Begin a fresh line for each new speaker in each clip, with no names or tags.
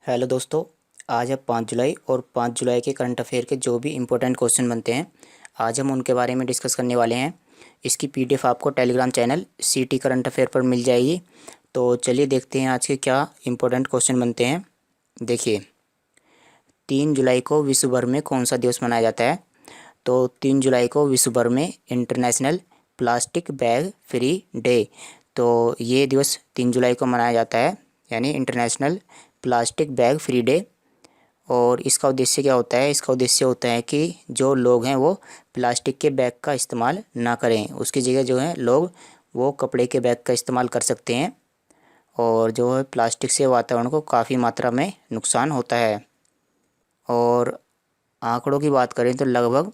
Hello दोस्तों। आज है 5 जुलाई और 5 जुलाई के करंट अफेयर के जो भी इम्पोर्टेंट क्वेश्चन बनते हैं आज हम उनके बारे में डिस्कस करने वाले हैं। इसकी पीडीएफ आपको टेलीग्राम चैनल सीटी करंट अफेयर पर मिल जाएगी। तो चलिए देखते हैं आज के क्या इम्पोर्टेंट क्वेश्चन बनते हैं। देखिए, 3 जुलाई को विश्व भर में कौन सा दिवस मनाया जाता है? तो 3 जुलाई को विश्व भर में international plastic bag free day, तो ये दिवस 3 जुलाई को मनाया जाता है, यानी international plastic bag free day. और इसका उद्देश्य क्या होता है? इसका उद्देश्य होता है कि जो लोग हैं वो प्लास्टिक के बैग का इस्तेमाल ना करें, उसकी जगह जो है लोग वो कपड़े के बैग का इस्तेमाल कर सकते हैं। और जो है प्लास्टिक से वातावरण को काफ़ी मात्रा में नुकसान होता है। और आंकड़ों की बात करें तो लगभग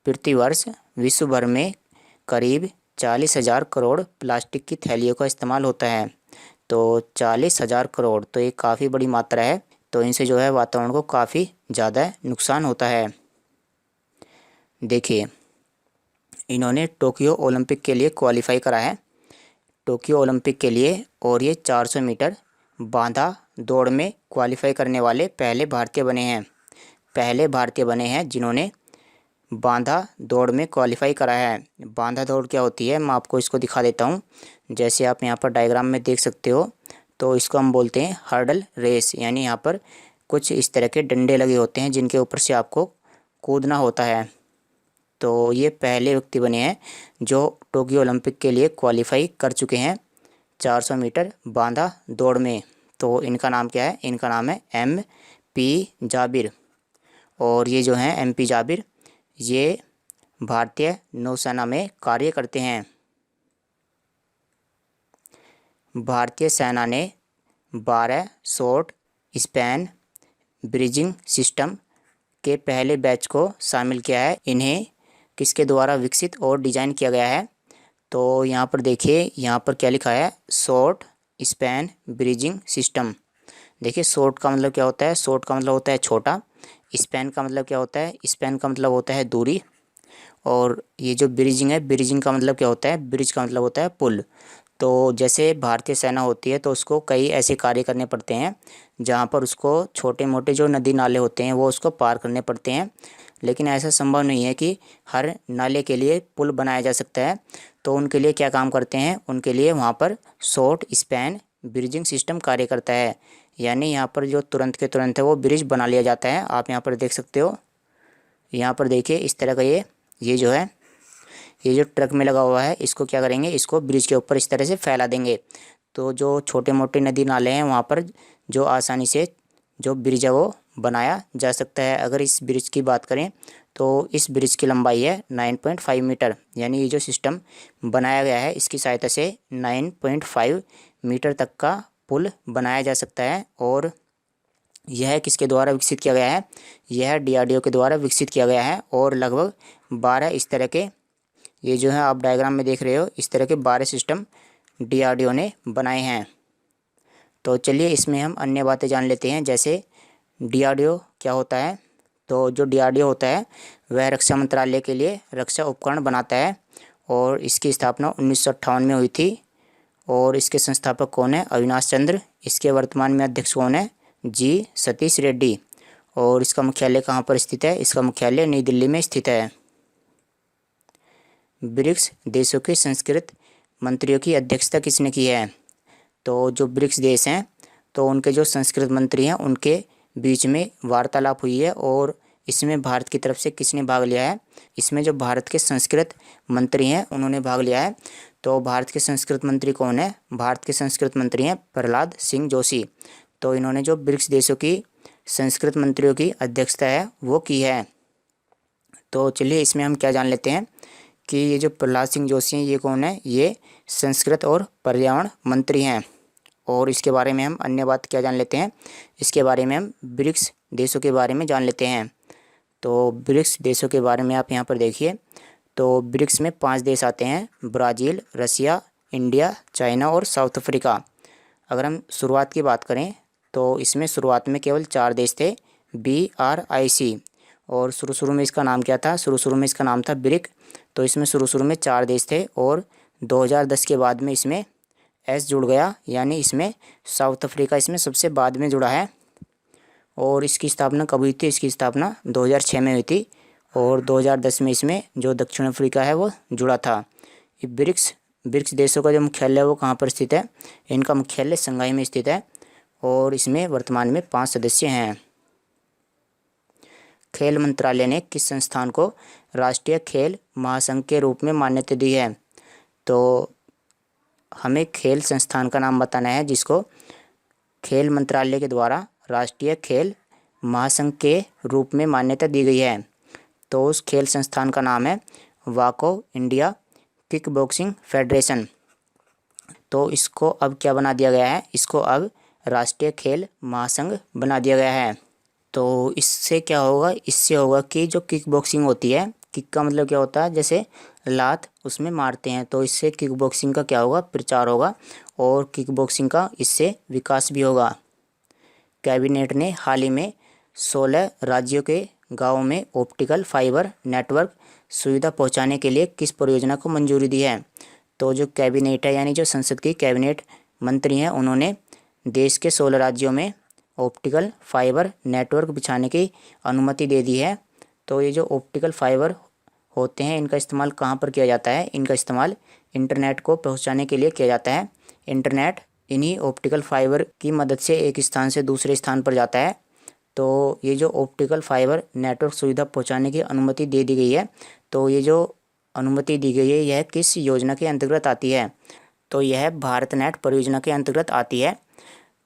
प्रतिवर्ष विश्व भर में करीब 40,000 करोड़ प्लास्टिक की थैलियों का इस्तेमाल होता है। तो 40,000 करोड़ तो ये काफ़ी बड़ी मात्रा है। तो इनसे जो है वातावरण को काफ़ी ज़्यादा नुकसान होता है। देखिए, इन्होंने टोक्यो ओलंपिक के लिए क्वालिफाई करा है, टोक्यो ओलंपिक के लिए। और ये 400 मीटर बांधा दौड़ में क्वालिफाई करने वाले पहले भारतीय बने हैं जिन्होंने बांधा दौड़ में क्वालिफाई करा है। बांधा दौड़ क्या होती है, मैं आपको इसको दिखा देता हूँ। जैसे आप यहाँ पर डायग्राम में देख सकते हो, तो इसको हम बोलते हैं हर्डल रेस, यानी यहाँ पर कुछ इस तरह के डंडे लगे होते हैं जिनके ऊपर से आपको कूदना होता है। तो ये पहले व्यक्ति बने हैं जो टोक्यो ओलंपिक के लिए क्वालिफाई कर चुके हैं 400 मीटर बांधा दौड़ में। तो इनका नाम क्या है? इनका नाम है MP जाबिर। और ये जो हैं MP जाबिर, ये भारतीय नौसेना में कार्य करते हैं। भारतीय सेना ने 12 शॉर्ट स्पैन ब्रिजिंग सिस्टम के पहले बैच को शामिल किया है। इन्हें किसके द्वारा विकसित और डिज़ाइन किया गया है? तो यहाँ पर देखिए, यहाँ पर क्या लिखा है? Short span bridging system. देखिए, शॉर्ट का मतलब क्या होता है? शॉर्ट का मतलब होता है छोटा। स्पैन का मतलब क्या होता है? स्पैन का मतलब होता है दूरी। और ये जो ब्रिजिंग है, ब्रिजिंग का मतलब क्या होता है? ब्रिज का मतलब होता है पुल। तो जैसे भारतीय सेना होती है तो उसको कई ऐसे कार्य करने पड़ते हैं जहाँ पर उसको छोटे मोटे जो नदी नाले होते हैं वो उसको पार करने पड़ते हैं। लेकिन ऐसा संभव नहीं है कि हर नाले के लिए पुल बनाया जा सकता है। तो उनके लिए क्या काम करते हैं? उनके लिए वहाँ पर शॉर्ट स्पैन ब्रिजिंग सिस्टम कार्य करता है, यानी यहाँ पर जो तुरंत के तुरंत है वो ब्रिज बना लिया जाता है। आप यहाँ पर देख सकते हो, यहाँ पर देखिए इस तरह का ये जो है, ये जो ट्रक में लगा हुआ है, इसको क्या करेंगे? इसको ब्रिज के ऊपर इस तरह से फैला देंगे। तो जो छोटे मोटे नदी नाले हैं वहाँ पर जो आसानी से जो ब्रिज है वो बनाया जा सकता है। अगर इस ब्रिज की बात करें तो इस ब्रिज की लंबाई है 9.5 मीटर, यानी ये जो सिस्टम बनाया गया है इसकी सहायता से 9.5 मीटर तक का पुल बनाया जा सकता है। और यह किसके द्वारा विकसित किया गया है? यह DRDO के द्वारा विकसित किया गया है। और लगभग 12 इस तरह के, ये जो है आप डायग्राम में देख रहे हो, इस तरह के 12 सिस्टम DRDO ने बनाए हैं। तो चलिए इसमें हम अन्य बातें जान लेते हैं। जैसे DRDO क्या होता है? तो जो DRDO होता है वह रक्षा मंत्रालय के लिए रक्षा उपकरण बनाता है। और इसकी स्थापना 1958 में हुई थी। और इसके संस्थापक कौन है? अविनाश चंद्र। इसके वर्तमान में अध्यक्ष कौन है? G सतीश रेड्डी। और इसका मुख्यालय कहाँ पर स्थित है? इसका मुख्यालय नई दिल्ली में स्थित है। ब्रिक्स देशों के संस्कृत मंत्रियों की अध्यक्षता किसने की है? तो जो ब्रिक्स देश हैं तो उनके जो संस्कृत मंत्री हैं उनके बीच में वार्तालाप हुई है। और इसमें भारत की तरफ से किसने भाग लिया है? इसमें जो भारत के संस्कृत मंत्री हैं उन्होंने भाग लिया है। तो भारत के संस्कृत मंत्री कौन है? भारत के संस्कृत मंत्री हैं प्रहलाद सिंह जोशी। तो इन्होंने जो ब्रिक्स देशों की संस्कृत मंत्रियों की अध्यक्षता है वो की है। तो चलिए इसमें हम क्या जान लेते हैं कि ये जो प्रहलाद सिंह जोशी हैं ये कौन है? ये संस्कृत और पर्यावरण मंत्री हैं। और इसके बारे में हम अन्य बात क्या जान लेते हैं? इसके बारे में हम ब्रिक्स देशों के बारे में जान लेते हैं। तो ब्रिक्स देशों के बारे में आप यहाँ पर देखिए, तो ब्रिक्स में 5 देश आते हैं: ब्राज़ील, रसिया, इंडिया, चाइना और साउथ अफ्रीका। अगर हम शुरुआत की बात करें तो इसमें शुरुआत में केवल 4 देश थे, BRIC। और शुरू में इसका नाम क्या था? शुरू में इसका नाम था ब्रिक। तो इसमें शुरू में 4 देश थे। और 2010 के बाद में इसमें S जुड़ गया, यानी इसमें साउथ अफ्रीका इसमें सबसे बाद में जुड़ा है। और इसकी स्थापना कब हुई थी? इसकी स्थापना 2006 में हुई थी और 2010 में इसमें जो दक्षिण अफ्रीका है वो जुड़ा था। ये ब्रिक्स देशों का जो मुख्यालय है वो कहाँ पर स्थित है? इनका मुख्यालय शंघाई में स्थित है और इसमें वर्तमान में 5 सदस्य हैं। खेल मंत्रालय ने किस संस्थान को राष्ट्रीय खेल महासंघ के रूप में मान्यता दी है? तो हमें खेल संस्थान का नाम बताना है जिसको खेल मंत्रालय के द्वारा राष्ट्रीय खेल महासंघ के रूप में मान्यता दी गई है। तो उस खेल संस्थान का नाम है वाको इंडिया किक बॉक्सिंग फेडरेशन। तो इसको अब क्या बना दिया गया है? इसको अब राष्ट्रीय खेल महासंघ बना दिया गया है। तो इससे क्या होगा? इससे होगा कि जो किक बॉक्सिंग होती है, किक का मतलब क्या होता है? जैसे लात उसमें मारते हैं, तो इससे किक बॉक्सिंग का क्या होगा? प्रचार होगा और किक बॉक्सिंग का इससे विकास भी होगा। कैबिनेट ने हाल ही में 16 राज्यों के गाँवों में ऑप्टिकल फाइबर नेटवर्क सुविधा पहुंचाने के लिए किस परियोजना को मंजूरी दी है? तो जो कैबिनेट है यानी जो संसद की कैबिनेट मंत्री हैं, उन्होंने देश के 16 राज्यों में ऑप्टिकल फाइबर नेटवर्क बिछाने की अनुमति दे दी है। तो ये जो ऑप्टिकल फाइबर होते हैं इनका इस्तेमाल कहाँ पर किया जाता है? इनका इस्तेमाल इंटरनेट को पहुँचाने के लिए किया जाता है। इंटरनेट इन्हीं ऑप्टिकल फाइबर की मदद से एक स्थान से दूसरे स्थान पर जाता है। तो ये जो ऑप्टिकल फाइबर नेटवर्क सुविधा पहुंचाने की अनुमति दे दी गई है, तो ये जो अनुमति दी गई है यह किस योजना के अंतर्गत आती है? तो यह भारत नेट परियोजना के अंतर्गत आती है।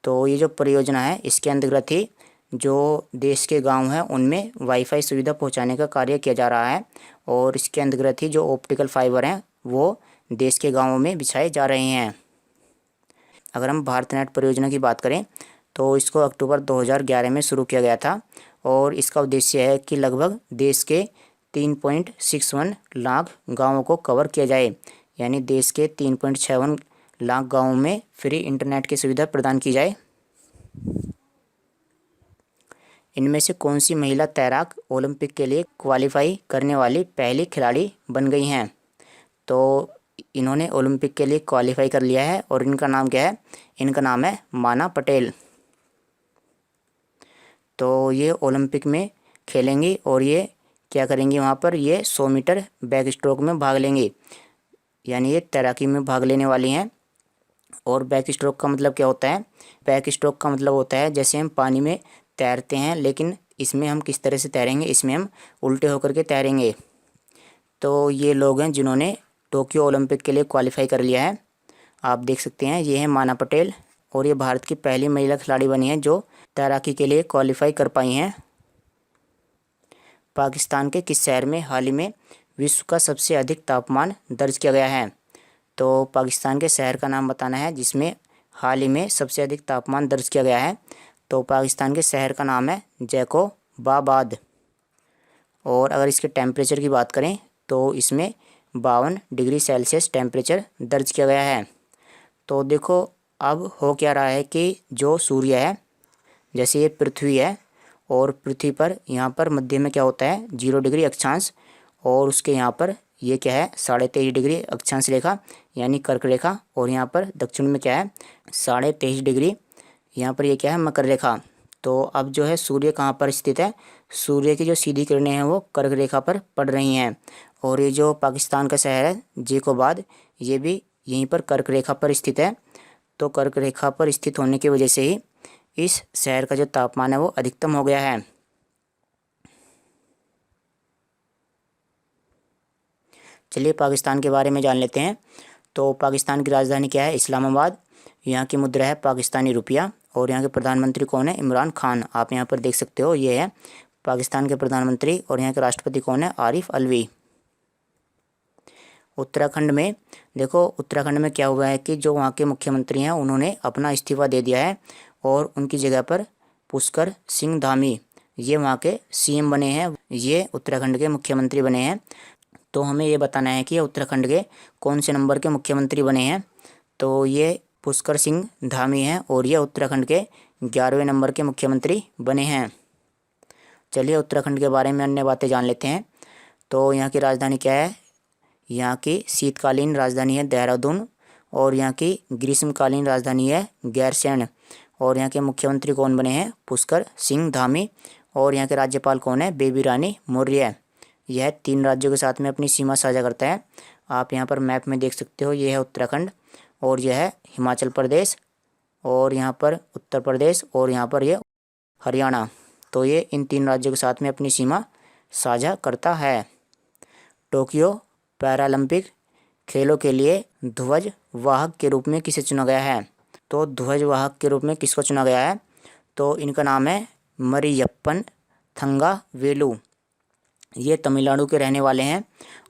तो ये जो परियोजना है इसके अंतर्गत ही जो देश के गांव हैं उनमें वाईफाई सुविधा पहुंचाने का कार्य किया जा रहा है और इसके अंतर्गत ही जो ऑप्टिकल फाइबर हैं वो देश के गाँवों में बिछाए जा रहे हैं। अगर हम भारत नेट परियोजना की बात करें तो इसको अक्टूबर 2011 में शुरू किया गया था और इसका उद्देश्य है कि लगभग देश के 3.61 लाख गाँवों को कवर किया जाए, यानी देश के 3.61 लाख गाँवों में फ्री इंटरनेट की सुविधा प्रदान की जाए। इनमें से कौन सी महिला तैराक ओलंपिक के लिए क्वालिफाई करने वाली पहली खिलाड़ी बन गई हैं? तो इन्होंने ओलंपिक के लिए क्वालिफाई कर लिया है और इनका नाम क्या है? इनका नाम है माना पटेल। तो ये ओलंपिक में खेलेंगी और ये क्या करेंगी? वहाँ पर ये 100 मीटर बैक स्ट्रोक में भाग लेंगी, यानी ये तैराकी में भाग लेने वाली हैं। और बैक स्ट्रोक का मतलब क्या होता है? बैक स्ट्रोक का मतलब होता है जैसे हम पानी में तैरते हैं, लेकिन इसमें हम किस तरह से तैरेंगे? इसमें हम उल्टे होकर के तैरेंगे। तो ये लोग हैं जिन्होंने टोक्यो ओलंपिक के लिए क्वालिफाई कर लिया है। आप देख सकते हैं ये है माना पटेल और ये भारत की पहली महिला खिलाड़ी बनी है जो तैराकी के लिए क्वालिफाई कर पाई हैं। पाकिस्तान के किस शहर में हाल ही में विश्व का सबसे अधिक तापमान दर्ज किया गया है? तो पाकिस्तान के शहर का नाम बताना है जिसमें हाल ही में सबसे अधिक तापमान दर्ज किया गया है। तो पाकिस्तान के शहर का नाम है जैकोबाबाद। और अगर इसके टेम्परेचर की बात करें तो इसमें 52 डिग्री सेल्सियस टेम्परेचर दर्ज किया गया है। तो देखो अब हो क्या रहा है कि जो सूर्य है, जैसे ये पृथ्वी है और पृथ्वी पर यहाँ पर मध्य में क्या होता है? 0 डिग्री अक्षांश और उसके यहाँ पर ये क्या है? 23.5 डिग्री अक्षांश रेखा यानी कर्क रेखा और यहाँ पर दक्षिण में क्या है? 23.5 डिग्री, यहाँ पर ये क्या है? मकर रेखा। तो अब जो है सूर्य कहाँ पर स्थित है? सूर्य की जो सीधी किरणें हैं वो कर्क रेखा पर पड़ रही हैं और ये जो पाकिस्तान का शहर है जैकोबाद ये भी यहीं पर कर्क रेखा पर स्थित है। तो कर्क रेखा पर स्थित होने की वजह से ही इस शहर का जो तापमान है वो अधिकतम हो गया है। चलिए पाकिस्तान के बारे में जान लेते हैं। तो पाकिस्तान की राजधानी क्या है? इस्लामाबाद। यहाँ की मुद्रा है पाकिस्तानी रुपया और यहाँ के प्रधानमंत्री कौन है? इमरान खान। आप यहाँ पर देख सकते हो ये है पाकिस्तान के प्रधानमंत्री और यहाँ के राष्ट्रपति कौन है? आरिफ अलवी। उत्तराखंड में देखो, उत्तराखंड में क्या हुआ है कि जो वहाँ के मुख्यमंत्री हैं उन्होंने अपना इस्तीफा दे दिया है और उनकी जगह पर पुष्कर सिंह धामी ये वहाँ के सीएम बने हैं, ये उत्तराखंड के मुख्यमंत्री बने हैं। तो हमें ये बताना है कि उत्तराखंड के कौन से नंबर के मुख्यमंत्री बने हैं। तो ये पुष्कर सिंह धामी हैं और ये उत्तराखंड के 11वें नंबर के मुख्यमंत्री बने हैं। चलिए उत्तराखंड के बारे में अन्य बातें जान लेते हैं। तो यहाँ की राजधानी क्या है? यहाँ की शीतकालीन राजधानी है देहरादून और यहाँ की ग्रीष्मकालीन राजधानी है गैरसैंण और यहाँ के मुख्यमंत्री कौन बने हैं? पुष्कर सिंह धामी। और यहाँ के राज्यपाल कौन है? बेबी रानी मौर्य। यह 3 राज्यों के साथ में अपनी सीमा साझा करता है। आप यहाँ पर मैप में देख सकते हो, ये है उत्तराखंड और यह है हिमाचल प्रदेश और यहाँ पर उत्तर प्रदेश और यहाँ पर ये हरियाणा। तो ये इन 3 राज्यों के साथ में अपनी सीमा साझा करता है। टोक्यो पैरालंपिक खेलों के लिए ध्वज वाहक के रूप में किसे चुना गया है? तो ध्वज वाहक के रूप में किसको चुना गया है? तो इनका नाम है मरियप्पन थंगावेलु। ये तमिलनाडु के रहने वाले हैं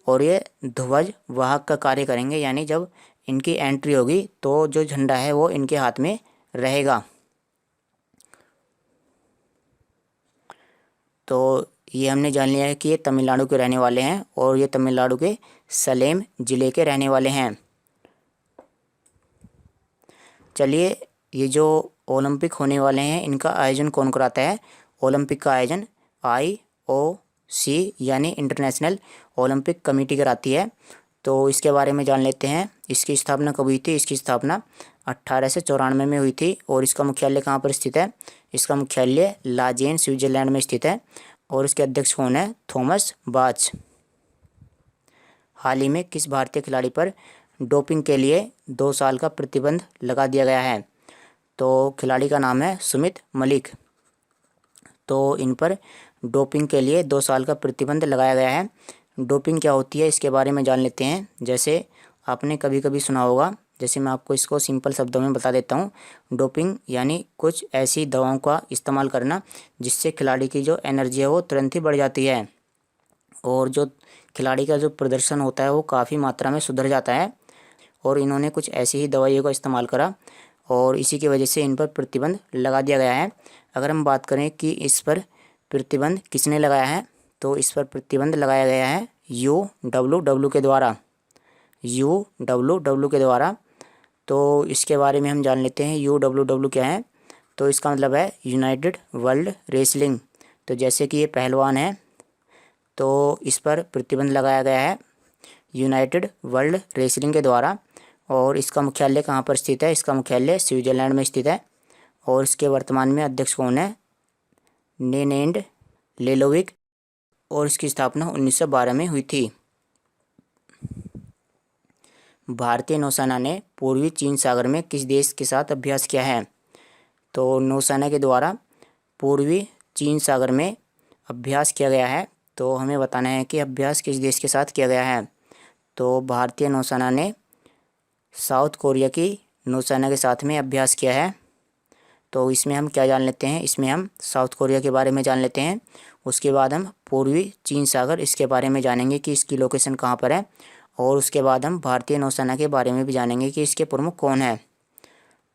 और ये ध्वज वाहक का कार्य करेंगे, यानी जब इनकी एंट्री होगी तो जो झंडा है वो इनके हाथ में रहेगा। तो ये हमने जान लिया है कि ये तमिलनाडु के रहने वाले हैं और ये तमिलनाडु के सलेम ज़िले के रहने वाले हैं। चलिए, ये जो ओलंपिक होने वाले हैं इनका आयोजन कौन कराता है? ओलंपिक का आयोजन IOC यानी इंटरनेशनल ओलंपिक कमेटी कराती है। तो इसके बारे में जान लेते हैं। इसकी स्थापना कब हुई थी? इसकी स्थापना 1894 में हुई थी। और इसका मुख्यालय कहाँ पर स्थित है? इसका मुख्यालय लाजेन स्विट्जरलैंड में स्थित है और इसके अध्यक्ष कौन है? थॉमस बाच। हाल ही में किस भारतीय खिलाड़ी पर डोपिंग के लिए 2 साल का प्रतिबंध लगा दिया गया है? तो खिलाड़ी का नाम है सुमित मलिक। तो इन पर डोपिंग के लिए 2 साल का प्रतिबंध लगाया गया है। डोपिंग क्या होती है इसके बारे में जान लेते हैं। जैसे आपने कभी कभी सुना होगा, जैसे मैं आपको इसको सिंपल शब्दों में बता देता हूँ। डोपिंग यानी कुछ ऐसी दवाओं का इस्तेमाल करना जिससे खिलाड़ी की जो एनर्जी है वो तुरंत ही बढ़ जाती है और जो खिलाड़ी का जो प्रदर्शन होता है वो काफ़ी मात्रा में सुधर जाता है। और इन्होंने कुछ ऐसी ही दवाइयों का इस्तेमाल करा और इसी की वजह से इन पर प्रतिबंध लगा दिया गया है। अगर हम बात करें कि इस पर प्रतिबंध किसने लगाया है, तो इस पर प्रतिबंध लगाया गया है UWW के द्वारा। UWW के द्वारा। तो इसके बारे में हम जान लेते हैं UWW क्या है। तो इसका मतलब है यूनाइटेड वर्ल्ड रेसलिंग। तो जैसे कि ये पहलवान है तो इस पर प्रतिबंध लगाया गया है यूनाइटेड वर्ल्ड रेसलिंग के द्वारा। और इसका मुख्यालय कहाँ पर स्थित है? इसका मुख्यालय स्विट्जरलैंड में स्थित है और इसके वर्तमान में अध्यक्ष कौन है? नेनेंड लेलोविक। और इसकी स्थापना 1912 में हुई थी। भारतीय नौसेना ने पूर्वी चीन सागर में किस देश के साथ अभ्यास किया है? तो नौसेना के द्वारा पूर्वी चीन सागर में अभ्यास किया गया है। तो हमें बताना है कि अभ्यास किस देश के साथ किया गया है। तो भारतीय नौसेना ने साउथ कोरिया की नौसेना के साथ में अभ्यास किया है। तो इसमें हम क्या जान लेते हैं? इसमें हम साउथ कोरिया के बारे में जान लेते हैं। उसके बाद हम पूर्वी चीन सागर इसके बारे में जानेंगे कि इसकी लोकेशन कहाँ पर है। और उसके बाद हम भारतीय नौसेना के बारे में भी जानेंगे कि इसके प्रमुख कौन है।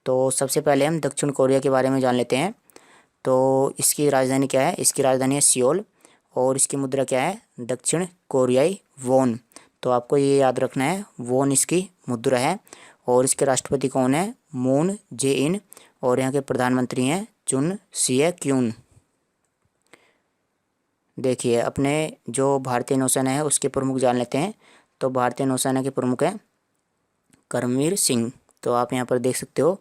तो सबसे पहले हम दक्षिण कोरिया के बारे में जान लेते हैं। तो इसकी राजधानी क्या है? इसकी राजधानी है सियोल और इसकी मुद्रा क्या है? दक्षिण कोरियाई वोन। तो आपको ये याद रखना है, वोन इसकी मुद्रा है। और इसके राष्ट्रपति कौन है? मून जे इन। और यहाँ के प्रधानमंत्री हैं चुन सिए क्यून। देखिए, अपने जो भारतीय नौसेना है उसके प्रमुख जान लेते हैं। तो भारतीय नौसेना के प्रमुख हैं करमवीर सिंह। तो आप यहाँ पर देख सकते हो,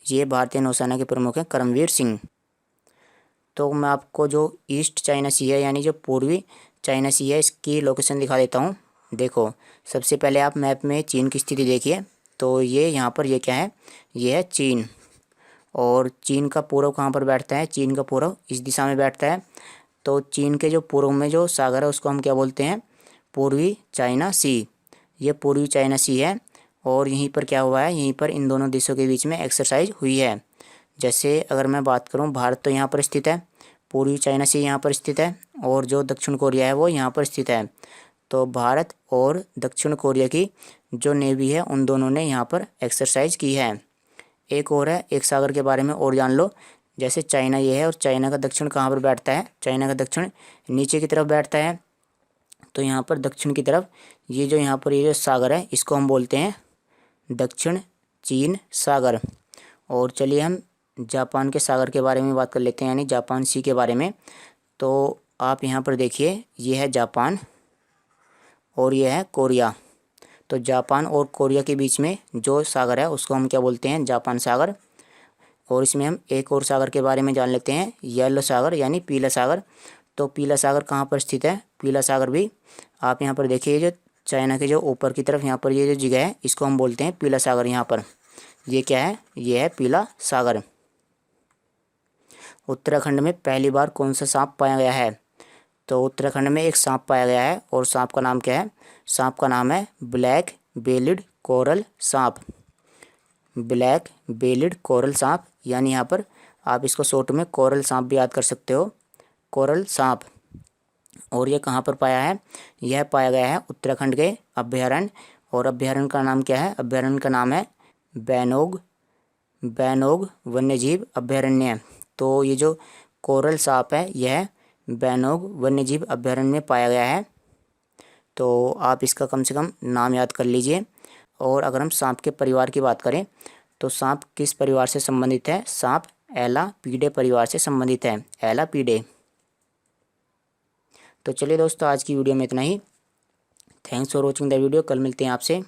ये भारतीय नौसेना के प्रमुख हैं करमवीर सिंह। तो मैं आपको जो ईस्ट चाइना सी है यानी जो पूर्वी चाइना सी है इसकी लोकेशन दिखा देता हूँ। देखो, सबसे पहले आप मैप में चीन की स्थिति देखिए। तो ये यहाँ पर ये क्या है? ये है चीन। और चीन का पूर्व कहाँ पर बैठता है? चीन का पूर्व इस दिशा में बैठता है। तो चीन के जो पूर्व में जो सागर है उसको हम क्या बोलते हैं? पूर्वी चाइना सी। ये पूर्वी चाइना सी है और यहीं पर क्या हुआ है? यहीं पर इन दोनों देशों के बीच में एक्सरसाइज हुई है। जैसे अगर मैं बात करूं, भारत तो यहाँ पर स्थित है, पूर्वी चाइना सी यहाँ पर स्थित है और जो दक्षिण कोरिया है वो यहाँ पर स्थित है। तो भारत और दक्षिण कोरिया की जो नेवी है उन दोनों ने यहाँ पर एक्सरसाइज की है। एक और है, एक सागर के बारे में और जान लो। जैसे चाइना ये है और चाइना का दक्षिण कहाँ पर बैठता है? चाइना का दक्षिण नीचे की तरफ बैठता है। तो यहाँ पर दक्षिण की तरफ ये जो यहाँ पर ये जो सागर है इसको हम बोलते हैं दक्षिण चीन सागर। और चलिए हम जापान के सागर के बारे में बात कर लेते हैं, यानी जापान सी के बारे में। तो आप यहाँ पर देखिए, ये है जापान और ये है कोरिया। तो जापान और कोरिया के बीच में जो सागर है उसको हम क्या बोलते हैं? जापान सागर। और इसमें हम एक और सागर के बारे में जान लेते हैं, येलो सागर यानी पीला सागर। तो पीला सागर कहाँ पर स्थित है? पीला सागर भी आप यहाँ पर देखिए, जो चाइना के जो ऊपर की तरफ यहाँ पर ये जो जगह है इसको हम बोलते हैं पीला सागर। यहाँ पर ये क्या है? ये है पीला सागर। उत्तराखंड में पहली बार कौन सा सांप पाया गया है? तो उत्तराखंड में एक सांप पाया गया है और सांप का नाम क्या है? सांप का नाम है ब्लैक बेलिड कोरल सांप। ब्लैक बेलिड कोरल सांप, यानी यहाँ पर आप इसको शॉर्ट में कोरल सांप भी याद कर सकते हो, कोरल सांप। और ये कहाँ पर पाया है? यह पाया गया है उत्तराखंड के अभ्यारण्य, और अभ्यारण्य का नाम क्या है? अभ्यारण्य का नाम है बैनोग वन्यजीव अभ्यारण्य। तो ये जो कोरल सांप है यह बैनोग वन्यजीव अभ्यारण्य में पाया गया है। तो आप इसका कम से कम नाम याद कर लीजिए। और अगर हम सांप के परिवार की बात करें तो सांप किस परिवार से संबंधित है? सांप एलापीडे परिवार से संबंधित है, एलापीडे। तो चलिए दोस्तों, आज की वीडियो में इतना ही। Thanks for watching the video. कल मिलते हैं आपसे।